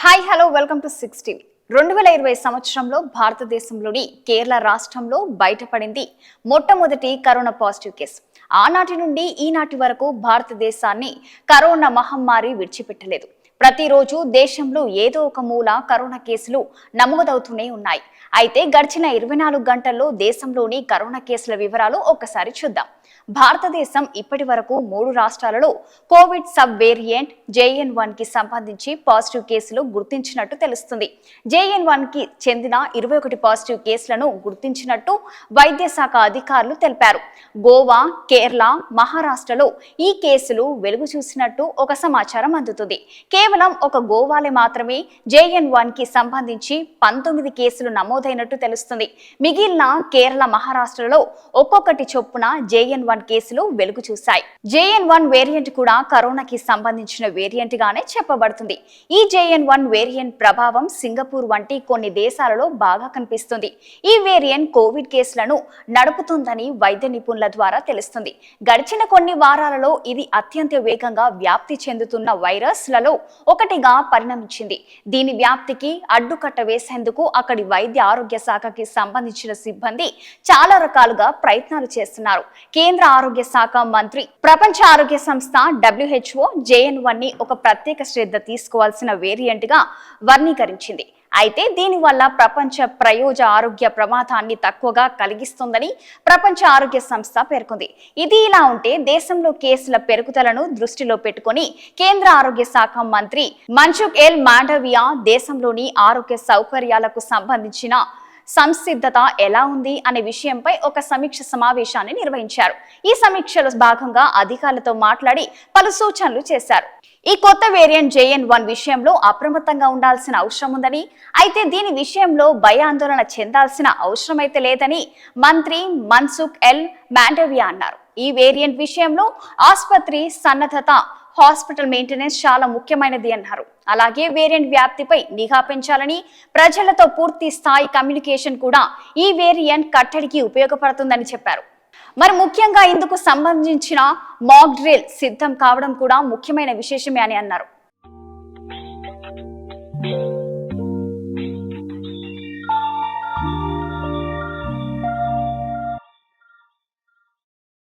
Hi hello welcome to 6 TV 2020 సంవత్సరంలో భారతదేశంలోని కేరళ రాష్ట్రంలో బయటపడింది మొట్టమొదటి కరోనా పాజిటివ్ కేసు. ఆనాటి నుండి ఈనాటి వరకు భారతదేశాన్ని కరోనా మహమ్మారి విడిచిపెట్టలేదు. ప్రతిరోజు దేశంలో ఏదో ఒక మూల కరోనా కేసులు నమోదవుతూనే ఉన్నాయి. అయితే గడిచిన 24 గంటల్లో దేశంలోని కరోనా కేసుల వివరాలు ఒక్కసారి చూద్దాం. భారతదేశం ఇప్పటి వరకు 3 రాష్ట్రాలలో కోవిడ్ సబ్ వేరియంట్ JN1 కి సంబంధించి పాజిటివ్ కేసులు గుర్తించినట్టు తెలుస్తుంది. JN1 కి చెందిన 21 పాజిటివ్ కేసులను గుర్తించినట్టు వైద్య శాఖ అధికారులు తెలిపారు. గోవా, కేరళ, మహారాష్ట్రలో ఈ కేసులు వెలుగు చూసినట్టు ఒక సమాచారం అందుతుంది. కేవలం ఒక గోవాలో మాత్రమే JN1 కి సంబంధించి 19 కేసులు నమోదైనట్టు తెలుస్తుంది. మిగిలిన కేరళ, మహారాష్ట్రలో ఒక్కొక్కటి చొప్పున JN1 కేసులు వెలుగు చూశాయి. JN1 వేరియంట్ కూడా కరోనాకి సంబంధించిన వేరియంట్ గానే చెప్పబడుతుంది. ఈ JN1 వేరియంట్ ప్రభావం సింగపూర్ వంటి కొన్ని దేశాలలో బాగా కనిపిస్తుంది. ఈ వేరియంట్ కోవిడ్ కేసులను నడుపుతుందని వైద్య నిపుణుల ద్వారా తెలుస్తుంది. గడిచిన కొన్ని వారాలలో ఇది అత్యంత వేగంగా వ్యాప్తి చెందుతున్న వైరస్లలో ఒకటిగా పరిణమించింది. దీని వ్యాప్తికి అడ్డుకట్ట వేసేందుకు అక్కడి వైద్య ఆరోగ్య శాఖకి సంబంధించిన సిబ్బంది చాలా రకాలుగా ప్రయత్నాలు చేస్తున్నారు. కేంద్ర ఆరోగ్య శాఖ మంత్రి ప్రపంచ ఆరోగ్య సంస్థ WHO JN1 ని ఒక ప్రత్యేక శ్రద్ధ తీసుకోవాల్సిన వేరియంట్ గా వర్గీకరించింది. అయితే దీనివల్ల ప్రపంచ ప్రయోజన ఆరోగ్య ప్రమాదాన్ని తక్కువగా కలిగిస్తుందని ప్రపంచ ఆరోగ్య సంస్థ పేర్కొంది. ఇది ఇలా ఉంటే దేశంలో కేసుల పెరుగుదలను దృష్టిలో పెట్టుకుని కేంద్ర ఆరోగ్య శాఖ మంత్రి మన్సుఖ్ మాండవియా దేశంలోని ఆరోగ్య సౌకర్యాలకు సంబంధించిన సంసిద్ధత ఎలా ఉంది అనే విషయంపై ఒక సమీక్ష సమావేశాన్ని నిర్వహించారు. ఈ సమీక్షలో భాగంగా అధికారులతో మాట్లాడి పలు సూచనలు చేశారు. ఈ కొత్త వేరియంట్ JN1 విషయంలో అప్రమత్తంగా ఉండాల్సిన అవసరం ఉందని, అయితే దీని విషయంలో భయాందోళన చెందాల్సిన అవసరమైతే లేదని మంత్రి మన్సుఖ్ మాండవియా అన్నారు. ఈ వేరియంట్ విషయంలో ఆసుపత్రి సన్నద్ధత, హాస్పిటల్ మెయింటెనెన్స్ చాలా ముఖ్యమైనది అన్నారు. అలాగే వేరియంట్ వ్యాప్తిపై నిఘా పెంచాలని, ప్రజలతో పూర్తి స్థాయి కమ్యూనికేషన్ కూడా ఈ వేరియంట్ కట్టడికి ఉపయోగపడుతుందని చెప్పారు. మరి ముఖ్యంగా ఇందుకు సంబంధించిన మాక్ డ్రిల్ సిద్ధం కావడం కూడా ముఖ్యమైన విశేషమే అని అన్నారు.